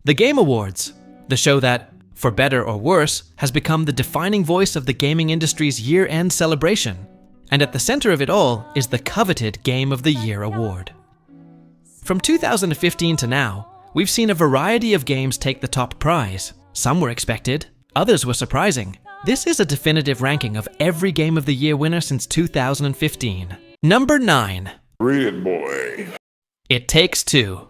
The Game Awards, the show that, for better or worse, has become the defining voice of the gaming industry's year-end celebration. And at the center of it all is the coveted Game of the Year award. From 2015 to now, we've seen a variety of games take the top prize. Some were expected, others were surprising. This is a definitive ranking of every Game of the Year winner since 2015. Number 9. Read it, boy. It Takes Two.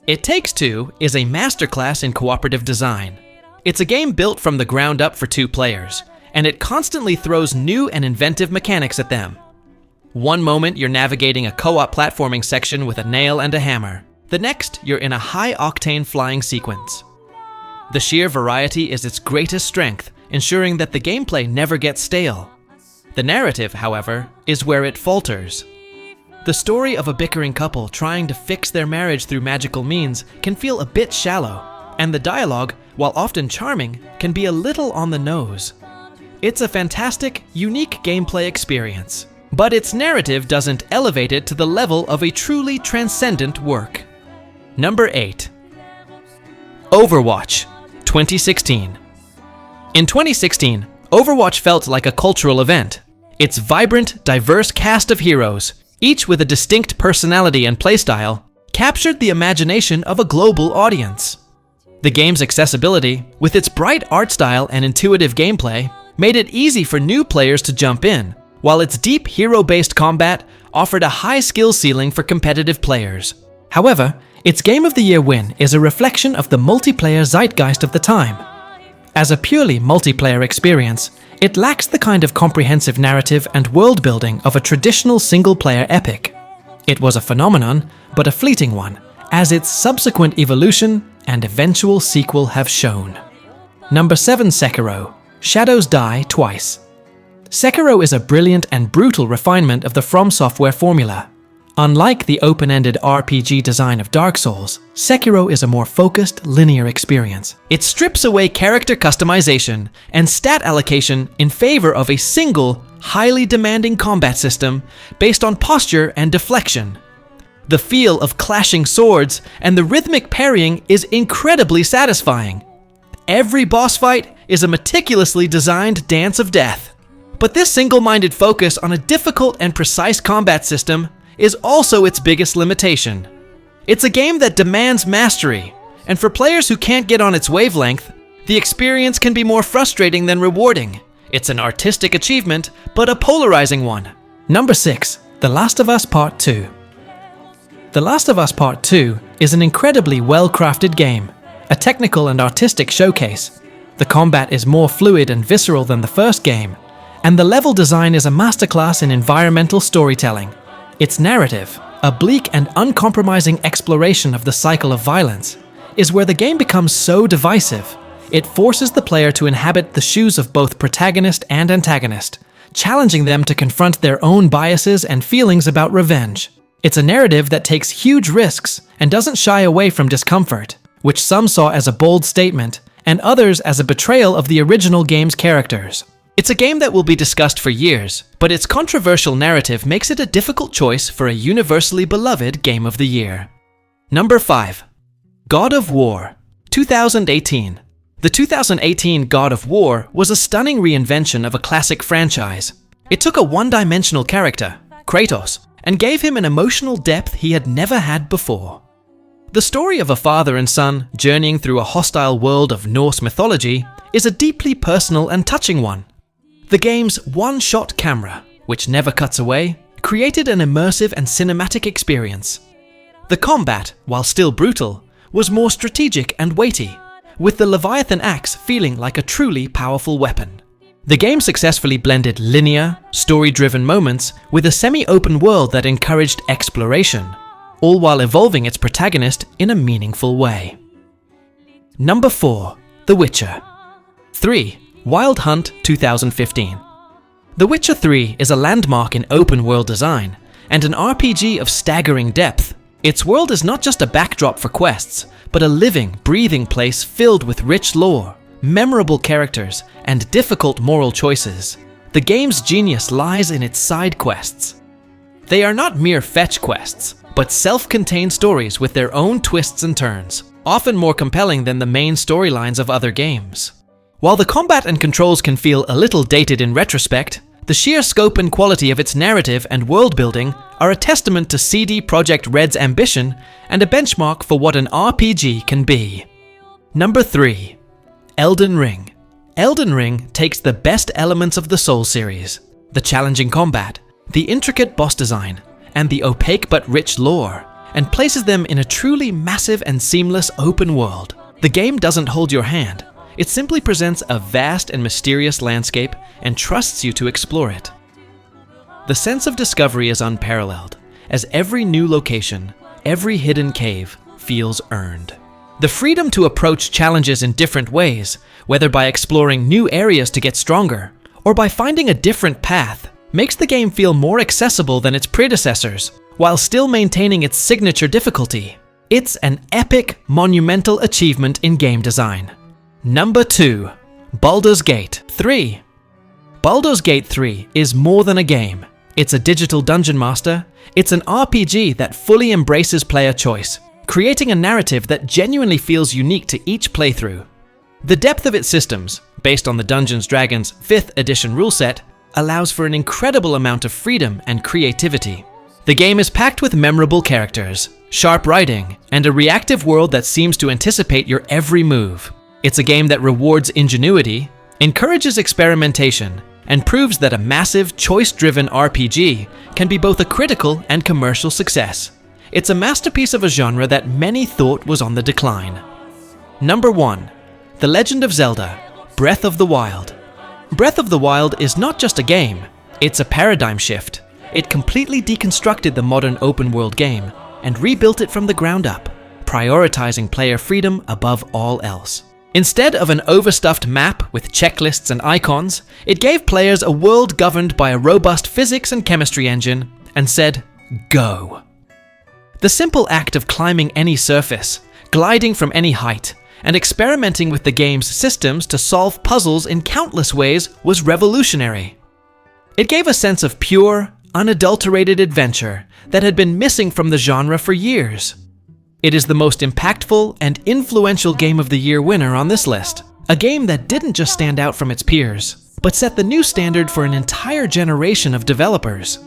It Takes Two is a masterclass in cooperative design. It's a game built from the ground up for 2 players, and it constantly throws new and inventive mechanics at them. One moment you're navigating a co-op platforming section with a nail and a hammer. The next, you're in a high-octane flying sequence. The sheer variety is its greatest strength, ensuring that the gameplay never gets stale. The narrative, however, is where it falters. The story of a bickering couple trying to fix their marriage through magical means can feel a bit shallow, and the dialogue, while often charming, can be a little on the nose. It's a fantastic, unique gameplay experience, but its narrative doesn't elevate it to the level of a truly transcendent work. Number 8. Overwatch, 2016. In 2016, Overwatch felt like a cultural event. Its vibrant, diverse cast of heroes, each with a distinct personality and playstyle, captured the imagination of a global audience. The game's accessibility, with its bright art style and intuitive gameplay, made it easy for new players to jump in, while its deep hero-based combat offered a high skill ceiling for competitive players. However, its Game of the Year win is a reflection of the multiplayer zeitgeist of the time. As a purely multiplayer experience, it lacks the kind of comprehensive narrative and world-building of a traditional single-player epic. It was a phenomenon, but a fleeting one, as its subsequent evolution and eventual sequel have shown. Number 7. Sekiro. Shadows Die Twice. Sekiro is a brilliant and brutal refinement of the From Software formula. Unlike the open-ended RPG design of Dark Souls, Sekiro is a more focused, linear experience. It strips away character customization and stat allocation in favor of a single, highly demanding combat system based on posture and deflection. The feel of clashing swords and the rhythmic parrying is incredibly satisfying. Every boss fight is a meticulously designed dance of death. But this single-minded focus on a difficult and precise combat system is also its biggest limitation. It's a game that demands mastery, and for players who can't get on its wavelength, the experience can be more frustrating than rewarding. It's an artistic achievement, but a polarizing one. Number 6. The Last of Us Part 2. The Last of Us Part 2 is an incredibly well-crafted game, a technical and artistic showcase. The combat is more fluid and visceral than the first game, and the level design is a masterclass in environmental storytelling. Its narrative, a bleak and uncompromising exploration of the cycle of violence, is where the game becomes so divisive. It forces the player to inhabit the shoes of both protagonist and antagonist, challenging them to confront their own biases and feelings about revenge. It's a narrative that takes huge risks and doesn't shy away from discomfort, which some saw as a bold statement, and others as a betrayal of the original game's characters. It's a game that will be discussed for years, but its controversial narrative makes it a difficult choice for a universally beloved Game of the Year. Number 5. God of War, 2018. The 2018 God of War was a stunning reinvention of a classic franchise. It took a one-dimensional character, Kratos, and gave him an emotional depth he had never had before. The story of a father and son journeying through a hostile world of Norse mythology is a deeply personal and touching one. The game's one-shot camera, which never cuts away, created an immersive and cinematic experience. The combat, while still brutal, was more strategic and weighty, with the Leviathan axe feeling like a truly powerful weapon. The game successfully blended linear, story-driven moments with a semi-open world that encouraged exploration, all while evolving its protagonist in a meaningful way. Number 4. The Witcher. 3. Wild Hunt 2015. The Witcher 3 is a landmark in open-world design, and an RPG of staggering depth. Its world is not just a backdrop for quests, but a living, breathing place filled with rich lore, memorable characters, and difficult moral choices. The game's genius lies in its side quests. They are not mere fetch quests, but self-contained stories with their own twists and turns. often more compelling than the main storylines of other games. While the combat and controls can feel a little dated in retrospect, the sheer scope and quality of its narrative and world building are a testament to CD Projekt Red's ambition and a benchmark for what an RPG can be. Number 3. Elden Ring. Elden Ring takes the best elements of the Souls series, the challenging combat, the intricate boss design, and the opaque but rich lore, and places them in a truly massive and seamless open world. The game doesn't hold your hand. It simply presents a vast and mysterious landscape and trusts you to explore it. The sense of discovery is unparalleled, as every new location, every hidden cave feels earned. The freedom to approach challenges in different ways, whether by exploring new areas to get stronger, or by finding a different path, makes the game feel more accessible than its predecessors, while still maintaining its signature difficulty. It's an epic, monumental achievement in game design. Number 2. Baldur's Gate 3. Baldur's Gate 3 is more than a game. It's a digital dungeon master. It's an RPG that fully embraces player choice, creating a narrative that genuinely feels unique to each playthrough. The depth of its systems, based on the Dungeons & Dragons 5th edition rule set, allows for an incredible amount of freedom and creativity. The game is packed with memorable characters, sharp writing, and a reactive world that seems to anticipate your every move. It's a game that rewards ingenuity, encourages experimentation, and proves that a massive, choice-driven RPG can be both a critical and commercial success. It's a masterpiece of a genre that many thought was on the decline. Number 1. The Legend of Zelda: Breath of the Wild. Breath of the Wild is not just a game, it's a paradigm shift. It completely deconstructed the modern open-world game and rebuilt it from the ground up, prioritizing player freedom above all else. Instead of an overstuffed map with checklists and icons, it gave players a world governed by a robust physics and chemistry engine and said, "Go." The simple act of climbing any surface, gliding from any height, and experimenting with the game's systems to solve puzzles in countless ways was revolutionary. It gave a sense of pure, unadulterated adventure that had been missing from the genre for years. It is the most impactful and influential Game of the Year winner on this list. A game that didn't just stand out from its peers, but set the new standard for an entire generation of developers.